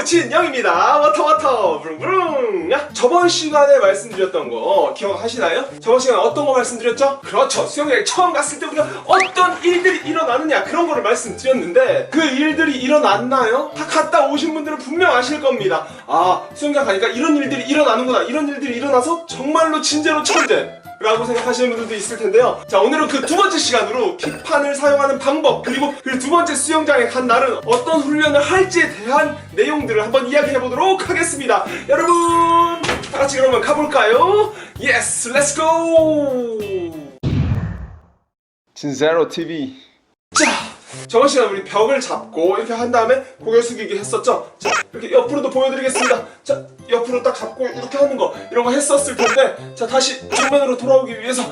진영입니다. 워터 부릉부릉. 저번 시간에 말씀드렸던 거 기억하시나요? 저번 시간에 어떤 거 말씀드렸죠? 그렇죠, 수영장에 처음 갔을 때 우리가 어떤 일들이 일어나느냐 그런 거를 말씀드렸는데 그 일들이 일어났나요? 다 갔다 오신 분들은 분명 아실 겁니다. 아, 수영장 가니까 이런 일들이 일어나는구나, 이런 일들이 일어나서 정말로 진짜로 천재 라고 생각하시는 분들도 있을 텐데요. 자, 오늘은 그 두 번째 시간으로 킥판을 사용하는 방법, 그리고 그 두 번째 수영장에 간 날은 어떤 훈련을 할지에 대한 내용들을 한번 이야기해 보도록 하겠습니다. 여러분, 다 같이 그러면 가볼까요? 예스, 렛츠 고! 진제로 TV. 자, 저번 시간 우리 벽을 잡고 이렇게 한 다음에 고개 숙이기 했었죠? 자, 이렇게 옆으로도 보여드리겠습니다. 자, 옆으로 딱 잡고 이렇게 하는 거, 이런 거 했었을 텐데, 자, 다시 정면으로 돌아오기 위해서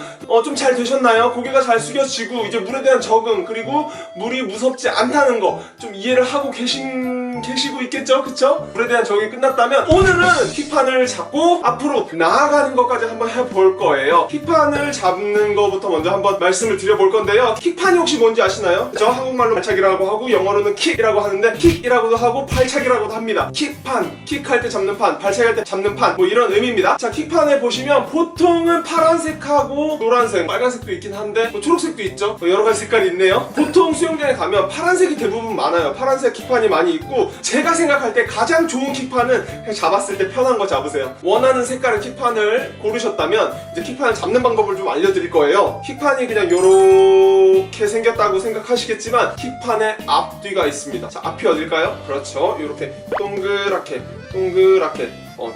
좀 잘 되셨나요? 고개가 잘 숙여지고 이제 물에 대한 적응, 그리고 물이 무섭지 않다는 거 좀 이해를 하고 계시고 있겠죠? 그쵸? 물에 대한 적응이 끝났다면 오늘은 킥판을 잡고 앞으로 나아가는 것까지 한번 해볼 거예요. 킥판을 잡는 거부터 먼저 한번 말씀을 드려볼 건데요. 킥판이 혹시 뭔지 아시나요? 저 한국말로 발차기라고 하고 영어로는 킥이라고 하는데, 킥이라고도 하고 발차기라고도 합니다. 킥판, 킥할 때 잡는 판, 발차기할 때 잡는 판, 뭐 이런 의미입니다. 자, 킥판에 보시면 보통은 파란색하고 노란색, 빨간색도 있긴 한데 뭐 초록색도 있죠. 뭐 여러 가지 색깔이 있네요. 보통 수영장에 가면 파란색이 대부분 많아요. 파란색 킥판이 많이 있고, 제가 생각할 때 가장 좋은 킥판은 그냥 잡았을 때 편한 거 잡으세요. 원하는 색깔의 킥판을 고르셨다면 이제 킥판을 잡는 방법을 좀 알려드릴 거예요. 킥판이 그냥 요렇게 생겼다고 생각하시겠지만 킥판에 앞뒤가 있습니다. 자, 앞이 어딜까요? 그렇죠, 요렇게 동그랗게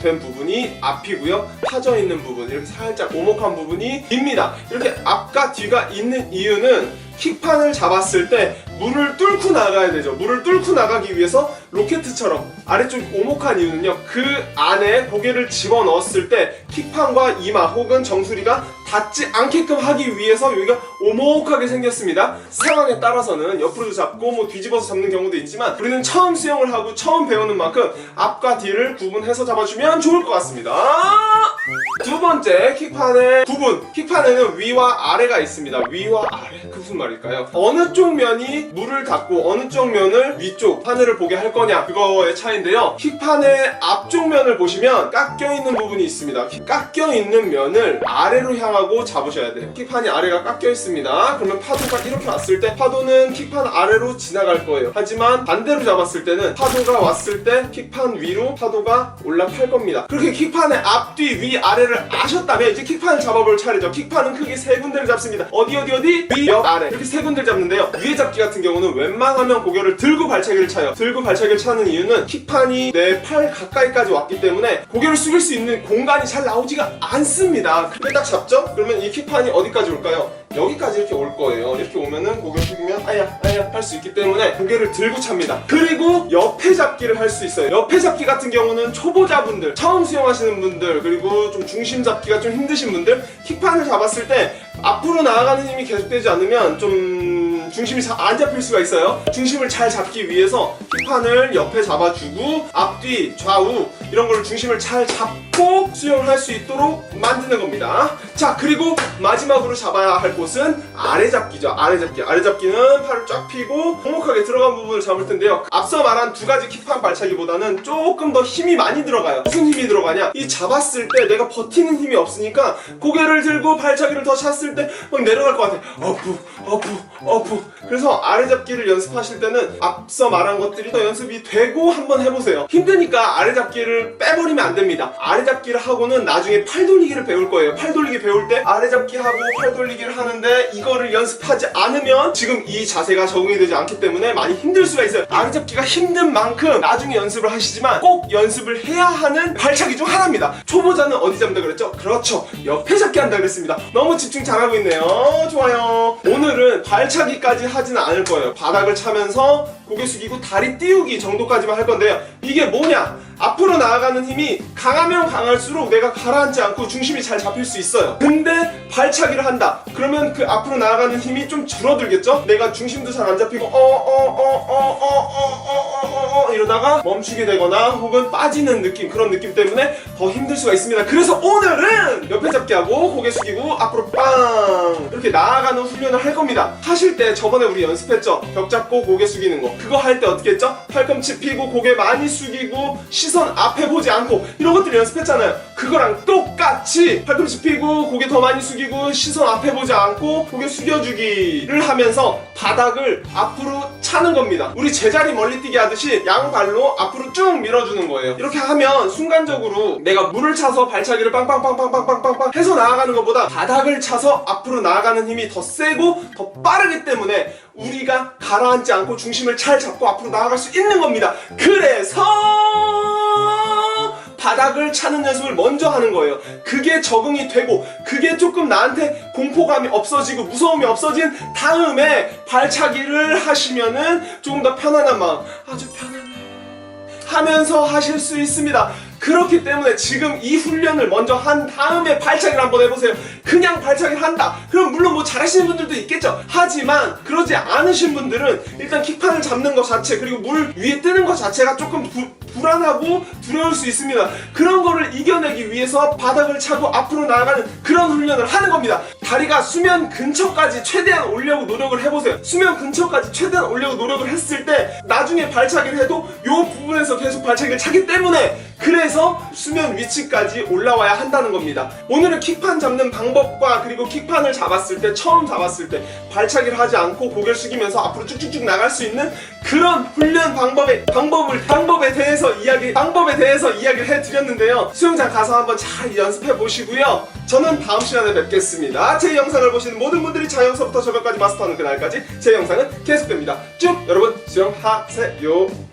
된 부분이 앞이고요. 파져 있는 부분, 이렇게 살짝 오목한 부분이 뒤입니다. 이렇게 앞과 뒤가 있는 이유는 킥판을 잡았을 때 물을 뚫고 나가야 되죠. 물을 뚫고 나가기 위해서 로켓처럼 아래쪽이 오목한 이유는요, 그 안에 고개를 집어넣었을 때 킥판과 이마 혹은 정수리가 닿지 않게끔 하기 위해서 여기가 오목하게 생겼습니다. 상황에 따라서는 옆으로도 잡고 뭐 뒤집어서 잡는 경우도 있지만, 우리는 처음 수영을 하고 처음 배우는 만큼 앞과 뒤를 구분해서 잡아주면 좋을 것 같습니다. 두 번째, 킥판의 구분. 킥판에는 위와 아래가 있습니다. 위와 아래, 그 무슨 말일까요? 어느 쪽 면이 물을 닿고 어느 쪽 면을 위쪽 하늘을 보게 할 거냐, 그거의 차이인데요. 킥판의 앞쪽 면을 보시면 깎여있는 부분이 있습니다. 깎여있는 면을 아래로 향하고 잡으셔야 돼요. 킥판이 아래가 깎여있습니다. 그러면 파도가 이렇게 왔을 때 파도는 킥판 아래로 지나갈 거예요. 하지만 반대로 잡았을 때는 파도가 왔을 때 킥판 위로 파도가 올라탈 겁니다. 그렇게 킥판의 앞뒤 위 아래를 아셨다면 이제 킥판을 잡아볼 차례죠. 킥판은 크게 세 군데를 잡습니다. 어디 위, 옆, 아래, 이렇게 세 군데를 잡는데요. 위에 잡기 같은 경우는 웬만하면 고개를 들고 발차기를 차요. 들고 발차기를 차는 이유는 킥판이 내 팔 가까이까지 왔기 때문에 고개를 숙일 수 있는 공간이 잘 나오지가 않습니다. 그렇게 딱 잡죠? 그러면 이 킥판이 어디까지 올까요? 여기까지 이렇게 올 거예요. 이렇게 오면은 고개를 숙이면 아야 할 수 있기 때문에 고개를 들고 찹니다. 그리고 옆에 잡기를 할 수 있어요. 옆에 잡기 같은 경우는 초보자분들, 처음 수영하시는 분들, 그리고 좀 중심 잡기가 좀 힘드신 분들, 킥판을 잡았을 때 앞으로 나아가는 힘이 계속되지 않으면 좀 중심이 잘 안 잡힐 수가 있어요. 중심을 잘 잡기 위해서 킥판을 옆에 잡아주고 앞뒤 좌우 이런 걸로 중심을 잘 잡고 수영을 할 수 있도록 만드는 겁니다. 자, 그리고 마지막으로 잡아야 할 곳은 아래 잡기죠. 아래 잡기는 팔을 쫙 펴고 오목하게 들어간 부분을 잡을 텐데요. 앞서 말한 두 가지 킥판 발차기보다는 조금 더 힘이 많이 들어가요. 무슨 힘이 들어가냐? 이 잡았을 때 내가 버티는 힘이 없으니까 고개를 들고 발차기를 더 찼을 때 막 내려갈 것 같아. 어프. 그래서 아래 잡기를 연습하실 때는 앞서 말한 것들이 더 연습이 되고 한번 해보세요. 힘드니까 아래 잡기를 빼버리면 안 됩니다. 아래 잡기를 하고는 나중에 팔 돌리기를 배울 거예요. 팔 돌리기 배울 때 아래 잡기 하고 팔 돌리기를 하는데 이거를 연습하지 않으면 지금 이 자세가 적응이 되지 않기 때문에 많이 힘들 수가 있어요. 아래 잡기가 힘든 만큼 나중에 연습을 하시지만 꼭 연습을 해야 하는 발차기 중 하나입니다. 초보자는 어디 잡는다 그랬죠? 그렇죠, 옆에 잡기 한다 그랬습니다. 너무 집중 잘하고 있네요. 좋아요. 오늘은 발차기까지 하지는 않을 거예요. 바닥을 차면서 고개 숙이고 다리 띄우기 정도까지만 할 건데요. 이게 뭐냐? 앞으로 나아가는 힘이 강하면 강할수록 내가 가라앉지 않고 중심이 잘 잡힐 수 있어요. 근데 발차기를 한다. 그러면 그 앞으로 나아가는 힘이 좀 줄어들겠죠? 내가 중심도 잘 안 잡히고 이러다가 멈추게 되거나 혹은 빠지는 느낌, 그런 느낌 때문에 더 힘들 수가 있습니다. 그래서 오늘은 옆에 잡기 하고 고개 숙이고 앞으로 빵 이렇게 나아가는 훈련을 할 겁니다. 하실 때 저번에 우리 연습했죠? 벽 잡고 고개 숙이는 거. 또 그거 할 때 어떻게 했죠? 팔꿈치 펴고 고개 많이 숙이고 시선 앞에 보지 않고 이런 것들 연습했잖아요. 그거랑 똑같이 팔꿈치 펴고 고개 더 많이 숙이고 시선 앞에 보지 않고 고개 숙여주기를 하면서 바닥을 앞으로 차는 겁니다. 우리 제자리 멀리뛰기 하듯이 양발로 앞으로 쭉 밀어주는 거예요. 이렇게 하면 순간적으로 내가 물을 차서 발차기를 빵빵빵빵빵빵빵빵 해서 나아가는 것보다 바닥을 차서 앞으로 나아가는 힘이 더 세고 더 빠르기 때문에 우리가 가라앉지 않고 중심을 잘 잡고 앞으로 나아갈 수 있는 겁니다. 그래서 바닥을 차는 연습을 먼저 하는 거예요. 그게 적응이 되고 그게 조금 나한테 공포감이 없어지고 무서움이 없어진 다음에 발차기를 하시면은 조금 더 편안한 마음, 아주 편안해 하면서 하실 수 있습니다. 그렇기 때문에 지금 이 훈련을 먼저 한 다음에 발차기를 한번 해보세요. 그냥 발차기를 한다. 그럼 물론 뭐 잘하시는 분들도 있겠죠. 하지만 그러지 않으신 분들은 일단 킥판을 잡는 것 자체 그리고 물 위에 뜨는 것 자체가 조금 불안하고 두려울 수 있습니다. 그런 거를 이겨내기 위해서 바닥을 차고 앞으로 나아가는 그런 훈련을 하는 겁니다. 다리가 수면 근처까지 최대한 오려고 노력을 해보세요. 수면 근처까지 최대한 오려고 노력을 했을 때 나중에 발차기를 해도 이 부분에서 계속 발차기를 차기 때문에 그래서 수면 위치까지 올라와야 한다는 겁니다. 오늘은 킥판 잡는 방법과 그리고 킥판을 잡았을 때 처음 잡았을 때 발차기를 하지 않고 고개를 숙이면서 앞으로 쭉쭉쭉 나갈 수 있는 그런 훈련 방법에 대해서 이야기를 해드렸는데요. 수영장 가서 한번 잘 연습해 보시고요. 저는 다음 시간에 뵙겠습니다. 제 영상을 보시는 모든 분들이 자연서부터 저변까지 마스터하는 그날까지 제 영상은 계속됩니다. 쭉 여러분 수영하세요.